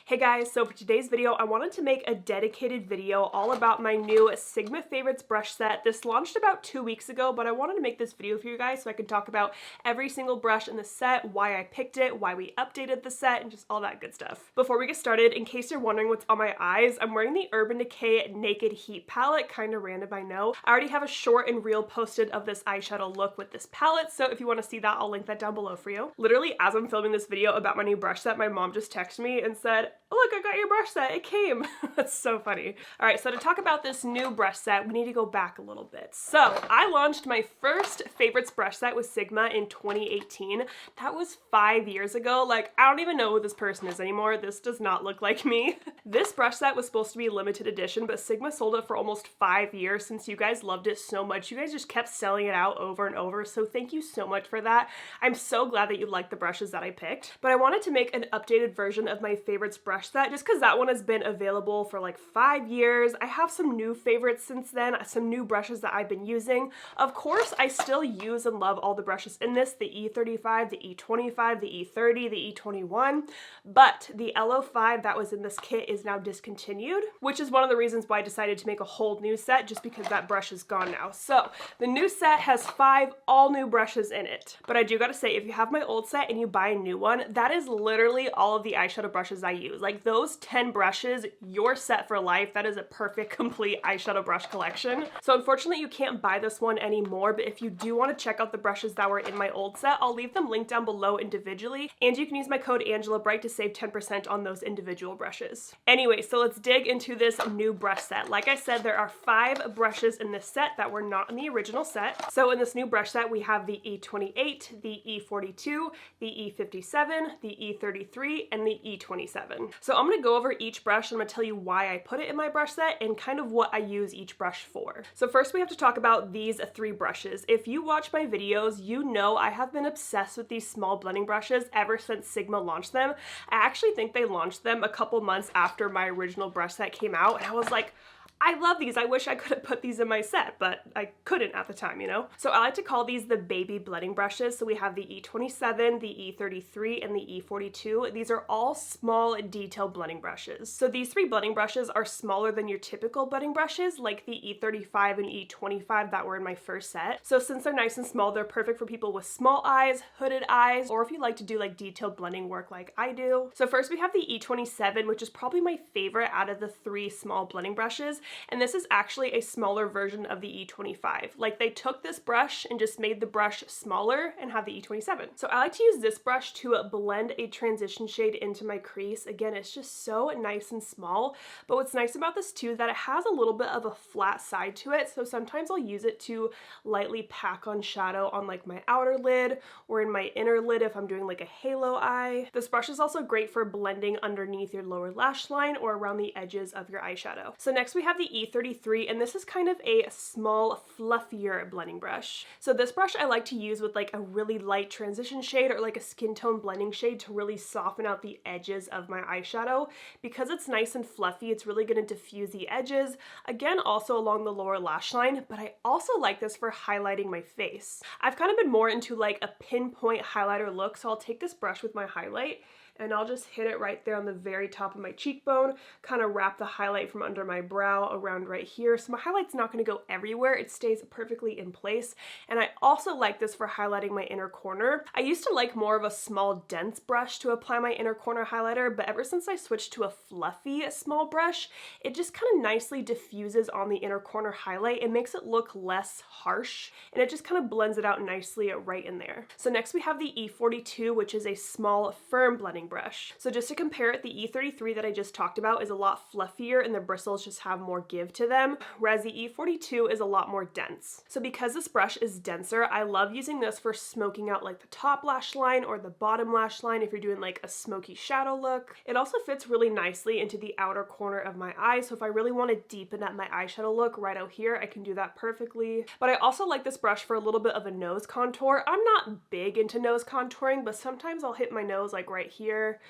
Hey guys, so for today's video, I wanted to make a dedicated video all about my new Sigma Favorites brush set. This launched about 2 weeks ago, but I wanted to make this video for you guys so I could talk about every single brush in the set, why I picked it, why we updated the set, and just all that good stuff. Before we get started, in case you're wondering what's on my eyes, I'm wearing the Urban Decay Naked Heat palette, kind of random, I know. I already have a short and reel posted of this eyeshadow look with this palette, so if you want to see that, I'll link that down below for you. Literally, as I'm filming this video about my new brush set, my mom just texted me and said, "Look, I got your brush set, it came." That's so funny. All right, so to talk about this new brush set, we need to go back a little bit. So I launched my first favorites brush set with Sigma in 2018. That was 5 years ago. Like, I don't even know who this person is anymore. This does not look like me. This brush set was supposed to be limited edition, but Sigma sold it for almost 5 years since you guys loved it so much. You guys just kept selling it out over and over, so thank you so much for that. I'm so glad that you liked the brushes that I picked. But I wanted to make an updated version of my favorites brush set just because that one has been available for like 5 years. I have some new favorites since then, some new brushes that I've been using. Of course, I still use and love all the brushes in this, the E35, the E25, the E30, the E21, but the LO5 that was in this kit is now discontinued, which is one of the reasons why I decided to make a whole new set, just because that brush is gone now. So the new set has 5 all new brushes in it. But I do gotta say, if you have my old set and you buy a new one, that is literally all of the eyeshadow brushes I use. Like those 10 brushes, you're set for life. That is a perfect, complete eyeshadow brush collection. So unfortunately, you can't buy this one anymore, but if you do want to check out the brushes that were in my old set, I'll leave them linked down below individually, and you can use my code AngelaBright to save 10% on those individual brushes. Anyway, so let's dig into this new brush set. Like I said, there are 5 brushes in this set that were not in the original set. So in this new brush set, we have the E28, the E42, the E57, the E33, and the E27. So I'm going to go over each brush and I'm going to tell you why I put it in my brush set and kind of what I use each brush for. So first we have to talk about these 3 brushes. If you watch my videos, you know I have been obsessed with these small blending brushes ever since Sigma launched them. I actually think they launched them a couple months after my original brush set came out, and I was like, I love these. I wish I could have put these in my set, but I couldn't at the time, you know? So I like to call these the baby blending brushes. So we have the E27, the E33, and the E42. These are all small detail blending brushes. So these 3 blending brushes are smaller than your typical blending brushes, like the E35 and E25 that were in my first set. So since they're nice and small, they're perfect for people with small eyes, hooded eyes, or if you like to do like detailed blending work like I do. So first we have the E27, which is probably my favorite out of the 3 small blending brushes. And this is actually a smaller version of the E25. Like they took this brush and just made the brush smaller and have the E27. So I like to use this brush to blend a transition shade into my crease. Again, it's just so nice and small. But what's nice about this too is that it has a little bit of a flat side to it. So sometimes I'll use it to lightly pack on shadow on like my outer lid or in my inner lid if I'm doing like a halo eye. This brush is also great for blending underneath your lower lash line or around the edges of your eyeshadow. So next we have the E33, and this is kind of a small, fluffier blending brush. So this brush I like to use with like a really light transition shade or like a skin tone blending shade to really soften out the edges of my eyeshadow. Because it's nice and fluffy, it's really going to diffuse the edges. Again, also along the lower lash line, but I also like this for highlighting my face. I've kind of been more into like a pinpoint highlighter look, so I'll take this brush with my highlight and I'll just hit it right there on the very top of my cheekbone, kind of wrap the highlight from under my brow around right here. So my highlight's not going to go everywhere. It stays perfectly in place. And I also like this for highlighting my inner corner. I used to like more of a small, dense brush to apply my inner corner highlighter, but ever since I switched to a fluffy small brush, it just kind of nicely diffuses on the inner corner highlight. It makes it look less harsh, and it just kind of blends it out nicely right in there. So next we have the E42, which is a small, firm blending brush. So just to compare it, the E33 that I just talked about is a lot fluffier and the bristles just have more give to them, whereas the E42 is a lot more dense. So because this brush is denser, I love using this for smoking out like the top lash line or the bottom lash line if you're doing like a smoky shadow look. It also fits really nicely into the outer corner of my eye, so if I really want to deepen up my eyeshadow look right out here, I can do that perfectly. But I also like this brush for a little bit of a nose contour. I'm not big into nose contouring, but sometimes I'll hit my nose like right here,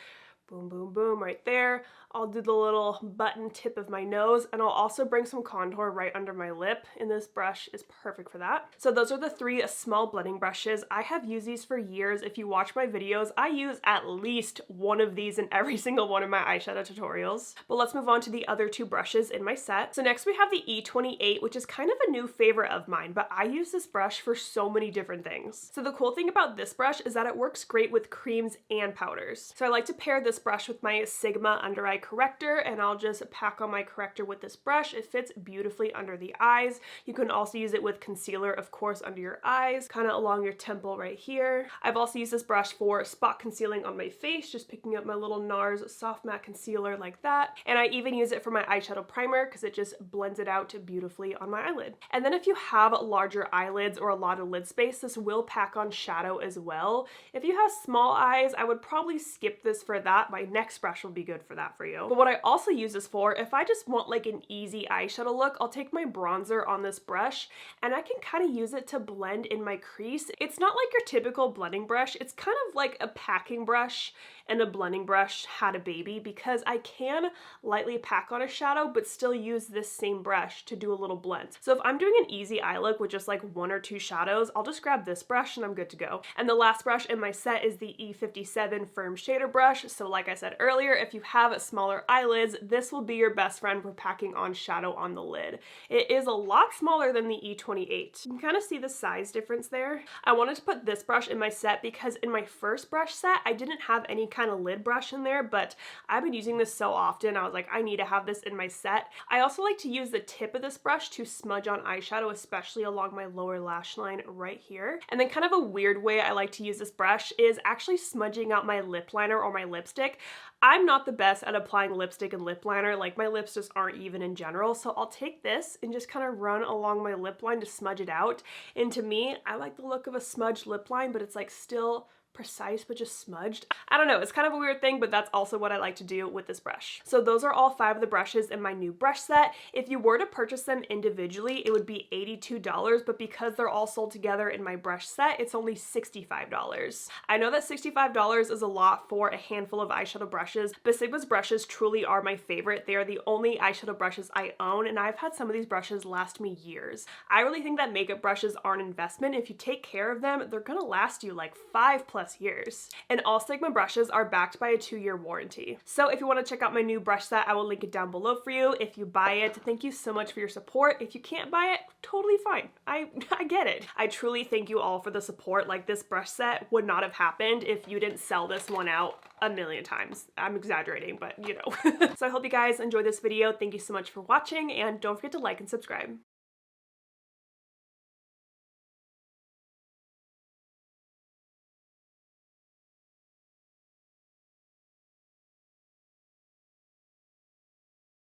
Boom, boom, boom, right there. I'll do the little button tip of my nose, and I'll also bring some contour right under my lip, and this brush is perfect for that. So those are the three small blending brushes. I have used these for years. If you watch my videos, I use at least one of these in every single one of my eyeshadow tutorials. But let's move on to the other two brushes in my set. So next we have the E28, which is kind of a new favorite of mine, but I use this brush for so many different things. So the cool thing about this brush is that it works great with creams and powders. So I like to pair this brush with my Sigma under eye corrector, and I'll just pack on my corrector with this brush. It fits beautifully under the eyes. You can also use it with concealer, of course, under your eyes, kind of along your temple right here. I've also used this brush for spot concealing on my face, just picking up my little NARS soft matte concealer like that. And I even use it for my eyeshadow primer because it just blends it out beautifully on my eyelid. And then if you have larger eyelids or a lot of lid space, this will pack on shadow as well. If you have small eyes, I would probably skip this for that. My next brush will be good for that for you. But what I also use this for, if I just want like an easy eyeshadow look, I'll take my bronzer on this brush and I can kind of use it to blend in my crease. It's not like your typical blending brush. It's kind of like a packing brush and a blending brush had a baby, because I can lightly pack on a shadow but still use this same brush to do a little blend. So if I'm doing an easy eye look with just like one or two shadows, I'll just grab this brush and I'm good to go. And the last brush in my set is the E57 Firm Shader brush. So like I said earlier, if you have smaller eyelids, this will be your best friend for packing on shadow on the lid. It is a lot smaller than the E28. You can kind of see the size difference there. I wanted to put this brush in my set because in my first brush set, I didn't have any kind of lid brush in there, but I've been using this so often, I was like, I need to have this in my set. I also like to use the tip of this brush to smudge on eyeshadow, especially along my lower lash line right here. And then kind of a weird way I like to use this brush is actually smudging out my lip liner or my lipstick. I'm not the best at applying lipstick and lip liner, like my lips just aren't even in general, so I'll take this and just kind of run along my lip line to smudge it out. And to me, I like the look of a smudged lip line, but it's like still precise but just smudged. I don't know, it's kind of a weird thing, but that's also what I like to do with this brush. So those are all 5 of the brushes in my new brush set. If you were to purchase them individually, it would be $82, but because they're all sold together in my brush set, it's only $65. I know that $65 is a lot for a handful of eyeshadow brushes, but Sigma's brushes truly are my favorite. They are the only eyeshadow brushes I own, and I've had some of these brushes last me years. I really think that makeup brushes are an investment. If you take care of them, they're gonna last you like 5+ years. And all Sigma brushes are backed by a 2-year warranty. So if you want to check out my new brush set, I will link it down below for you. If you buy it, thank you so much for your support. If you can't buy it, totally fine. I get it. I truly thank you all for the support. Like, this brush set would not have happened if you didn't sell this one out a million times. I'm exaggerating, but you know. So I hope you guys enjoyed this video. Thank you so much for watching, and don't forget to like and subscribe.